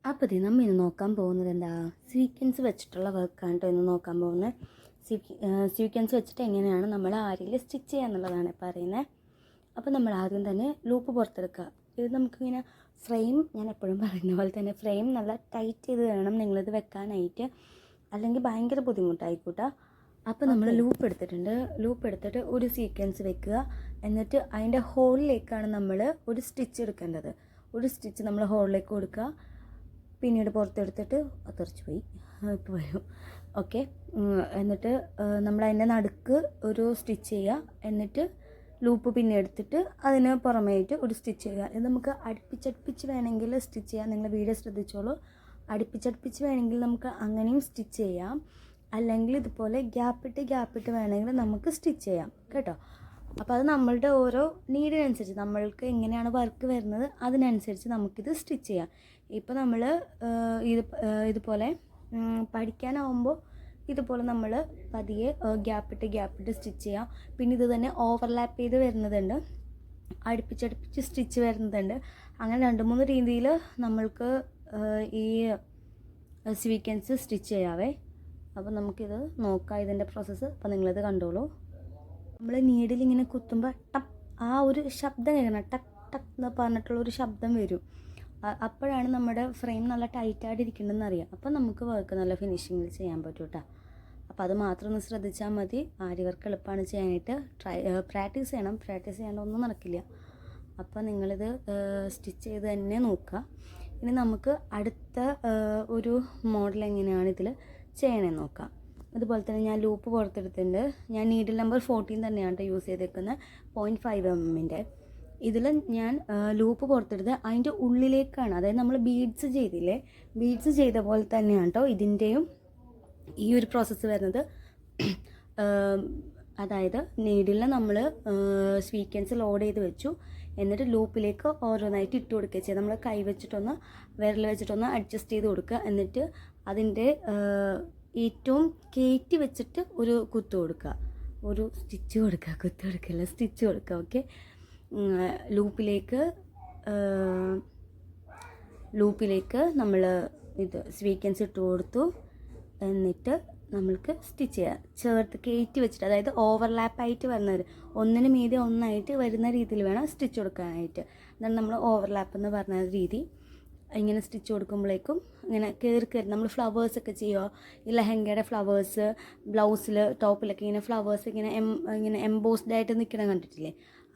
അപ്പോൾ ഇത് നമ്മൾ ഇന്ന് നോക്കാൻ പോകുന്നത് എന്താ, സ്വീക്വൻസ് വെച്ചിട്ടുള്ള വർക്കാണ് കേട്ടോ ഇന്ന് നോക്കാൻ പോകുന്നത്. സ്വീക്വൻസ് വെച്ചിട്ട് എങ്ങനെയാണ് നമ്മൾ ആരിൽ സ്റ്റിച്ച് ചെയ്യുക എന്നുള്ളതാണ് പറയുന്നത്. അപ്പോൾ നമ്മൾ ആദ്യം തന്നെ ലൂപ്പ് പുറത്തെടുക്കുക. ഇത് നമുക്കിങ്ങനെ ഫ്രെയിം, ഞാൻ എപ്പോഴും പറയുന്ന പോലെ തന്നെ ഫ്രെയിം നല്ല ടൈറ്റ് ചെയ്ത് വേണം നിങ്ങളിത് വെക്കാനായിട്ട്, അല്ലെങ്കിൽ ഭയങ്കര ബുദ്ധിമുട്ടായിക്കോട്ടെ. അപ്പോൾ നമ്മൾ ലൂപ്പ് എടുത്തിട്ട് ഒരു സീക്വൻസ് വെക്കുക. എന്നിട്ട് അതിൻ്റെ ഹോളിലേക്കാണ് നമ്മൾ ഒരു സ്റ്റിച്ച് എടുക്കേണ്ടത്. ഒരു സ്റ്റിച്ച് നമ്മൾ ഹോളിലേക്ക് കൊടുക്കുക. പിന്നീട് പുറത്തെടുത്തിട്ട് തെറിച്ച് പോയി ഇപ്പോൾ വരും. ഓക്കെ, എന്നിട്ട് നമ്മൾ അതിൻ്റെ നടുക്ക് ഒരു സ്റ്റിച്ച് ചെയ്യുക. എന്നിട്ട് ലൂപ്പ് പിന്നെ എടുത്തിട്ട് അതിന് പുറമേയിട്ട് ഒരു സ്റ്റിച്ച് ചെയ്യുക. ഇത് നമുക്ക് അടുപ്പിച്ചടുപ്പിച്ച് വേണമെങ്കിൽ സ്റ്റിച്ച് ചെയ്യാം. നിങ്ങൾ വീഡിയോ ശ്രദ്ധിച്ചോളൂ. അടുപ്പിച്ചടുപ്പിച്ച് വേണമെങ്കിൽ നമുക്ക് അങ്ങനെയും സ്റ്റിച്ച് ചെയ്യാം. അല്ലെങ്കിൽ ഇതുപോലെ ഗ്യാപ്പിട്ട് വേണമെങ്കിൽ നമുക്ക് സ്റ്റിച്ച് ചെയ്യാം കേട്ടോ. അപ്പോൾ അത് നമ്മളുടെ ഓരോ നീഡിനനുസരിച്ച്, നമ്മൾക്ക് എങ്ങനെയാണ് വർക്ക് വരുന്നത് അതിനനുസരിച്ച് നമുക്കിത് സ്റ്റിച്ച് ചെയ്യാം. ഇപ്പോൾ നമ്മൾ ഇതുപോലെ പഠിക്കാനാവുമ്പോൾ ഇതുപോലെ നമ്മൾ പതിയെ ഗ്യാപ്പിട്ട് സ്റ്റിച്ച് ചെയ്യാം. പിന്നെ ഇത് തന്നെ ഓവർലാപ്പ് ചെയ്ത് വരുന്നതുണ്ട്, അടുപ്പിച്ചടുപ്പിച്ച് സ്റ്റിച്ച് വരുന്നതുണ്ട്. അങ്ങനെ 2-3 രീതിയിൽ നമ്മൾക്ക് ഈ സ്വീക്വൻസ് സ്റ്റിച്ച് ചെയ്യാവേ. അപ്പോൾ നമുക്കിത് നോക്കാം, ഇതിൻ്റെ പ്രോസസ്സ്. അപ്പോൾ നിങ്ങളിത് കണ്ടോളൂ. നമ്മൾ നീഡിൽ ഇങ്ങനെ കുത്തുമ്പോൾ ടപ്പ് ആ ഒരു ശബ്ദം കേൾക്കണം, ടക്ക് ടക്ക് എന്ന് പറഞ്ഞിട്ടുള്ളൊരു ശബ്ദം വരും. അപ്പോഴാണ് നമ്മുടെ ഫ്രെയിം നല്ല ടൈറ്റായിട്ട് ഇരിക്കണമെന്ന് അറിയാം. അപ്പോൾ നമുക്ക് വർക്ക് നല്ല ഫിനിഷിങ്ങിൽ ചെയ്യാൻ പറ്റും കേട്ടോ. അപ്പോൾ അത് മാത്രം ഒന്ന് ശ്രദ്ധിച്ചാൽ മതി. ആരി വർക്ക് എളുപ്പമാണ് ചെയ്യാനായിട്ട്. പ്രാക്ടീസ് ചെയ്യണം. പ്രാക്ടീസ് ചെയ്യാണ്ട് ഒന്നും നടക്കില്ല. അപ്പോൾ നിങ്ങളിത് സ്റ്റിച്ച് ചെയ്ത് തന്നെ നോക്കുക. ഇനി നമുക്ക് അടുത്ത ഒരു മോഡൽ എങ്ങനെയാണ് ഇതിൽ ചെയ്യണമെന്ന് നോക്കാം. അതുപോലെ തന്നെ ഞാൻ ലൂപ്പ് പുറത്തെടുത്തിട്ടുണ്ട്. ഞാൻ നീഡിൽ നമ്പർ 14 തന്നെയാണ് യൂസ് ചെയ്തേക്കുന്നത്, 0.5 mm. ഇതിൽ ഞാൻ ലൂപ്പ് പുറത്തെടുത്ത് അതിൻ്റെ ഉള്ളിലേക്കാണ്, അതായത് നമ്മൾ ബീഡ്സ് ചെയ്തില്ലേ, ബീഡ്സ് ചെയ്ത പോലെ തന്നെയാണ് കേട്ടോ ഇതിൻ്റെയും ഈ ഒരു പ്രോസസ്സ് വരുന്നത്. അതായത് നീഡിൽ നമ്മൾ സ്വീക്വൻസ് ലോഡ് ചെയ്ത് വെച്ചു. എന്നിട്ട് ലൂപ്പിലേക്ക് ഓരോന്നായിട്ട് ഇട്ട് കൊടുക്കുക ചെയ്യുക. നമ്മൾ കൈ വെച്ചിട്ടൊന്ന് വിരൽ വെച്ചിട്ടൊന്ന് അഡ്ജസ്റ്റ് ചെയ്ത് കൊടുക്കുക. എന്നിട്ട് അതിൻ്റെ ഏറ്റവും കയറ്റി വെച്ചിട്ട് ഒരു കുത്ത് കൊടുക്കുക, ഒരു സ്റ്റിച്ച് കൊടുക്കുക, കുത്ത് കൊടുക്കില്ല, സ്റ്റിച്ച് കൊടുക്കുക. ഓക്കെ, ലൂപ്പിലേക്ക് നമ്മൾ ഇത് സ്വീക്വൻസ് ഇട്ട് കൊടുത്തു. എന്നിട്ട് നമ്മൾക്ക് സ്റ്റിച്ച് ചെയ്യാം, ചേർത്ത് കയറ്റി വെച്ചിട്ട്, അതായത് ഓവർലാപ്പായിട്ട് വരുന്നത്, ഒന്നിന് മീതെ ഒന്നായിട്ട് വരുന്ന രീതിയിൽ വേണം സ്റ്റിച്ച് കൊടുക്കാനായിട്ട്. അതാണ് നമ്മൾ ഓവർലാപ്പ് എന്ന് പറഞ്ഞ രീതി. ഇങ്ങനെ സ്റ്റിച്ച് കൊടുക്കുമ്പോഴേക്കും ഇങ്ങനെ കയറി നമ്മൾ ഫ്ലവേഴ്സൊക്കെ ചെയ്യുക. ഈ ലെഹങ്കയുടെ ഫ്ലവേഴ്സ്, ബ്ലൗസിൽ ടോപ്പിലൊക്കെ ഇങ്ങനെ ഫ്ലവേഴ്സ് ഇങ്ങനെ എംബോസ്ഡ് ആയിട്ട് നിൽക്കണം കണ്ടിട്ടില്ലേ,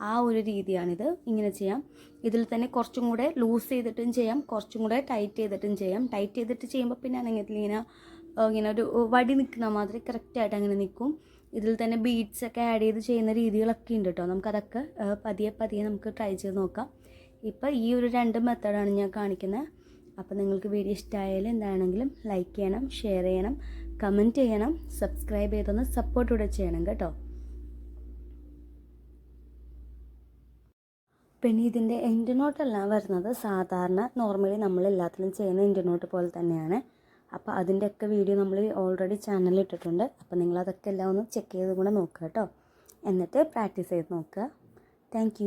ആ ഒരു രീതിയാണിത്. ഇങ്ങനെ ചെയ്യാം. ഇതിൽ തന്നെ കുറച്ചും കൂടെ ലൂസ് ചെയ്തിട്ടും ചെയ്യാം, കുറച്ചും കൂടെ ടൈറ്റ് ചെയ്തിട്ടും ചെയ്യാം. ടൈറ്റ് ചെയ്തിട്ട് ചെയ്യുമ്പോൾ പിന്നെ ആണെങ്കിൽ ഇങ്ങനെ ഒരു വടി നിൽക്കുന്ന മാതിരി കറക്റ്റായിട്ട് അങ്ങനെ നിൽക്കും. ഇതിൽ തന്നെ ബീഡ്സൊക്കെ ആഡ് ചെയ്ത് ചെയ്യുന്ന രീതികളൊക്കെ ഉണ്ട് കേട്ടോ. നമുക്കതൊക്കെ പതിയെ നമുക്ക് ട്രൈ ചെയ്ത് നോക്കാം. ഇപ്പോൾ ഈ ഒരു 2 മെത്തേഡാണ് ഞാൻ കാണിക്കുന്നത്. അപ്പോൾ നിങ്ങൾക്ക് വീഡിയോ ഇഷ്ടമായാലും എന്താണെങ്കിലും ലൈക്ക് ചെയ്യണം, ഷെയർ ചെയ്യണം, കമൻറ്റ് ചെയ്യണം, സബ്സ്ക്രൈബ് ചെയ്തൊന്ന് സപ്പോർട്ടൂടെ ചെയ്യണം കേട്ടോ. പിന്നെ ഇതിൻ്റെ എൻഡ് നോട്ടെല്ലാം വരുന്നത് സാധാരണ നോർമലി നമ്മൾ എല്ലാത്തിലും ചെയ്യുന്ന എൻഡ് നോട്ട് പോലെ തന്നെയാണ്. അപ്പോൾ അതിൻ്റെയൊക്കെ വീഡിയോ നമ്മൾ ഓൾറെഡി ചാനലിൽ ഇട്ടിട്ടുണ്ട്. അപ്പോൾ നിങ്ങളതൊക്കെ എല്ലാം ഒന്ന് ചെക്ക് ചെയ്ത് കൂടെ നോക്കുക കേട്ടോ. എന്നിട്ട് പ്രാക്ടീസ് ചെയ്ത് നോക്കുക. താങ്ക്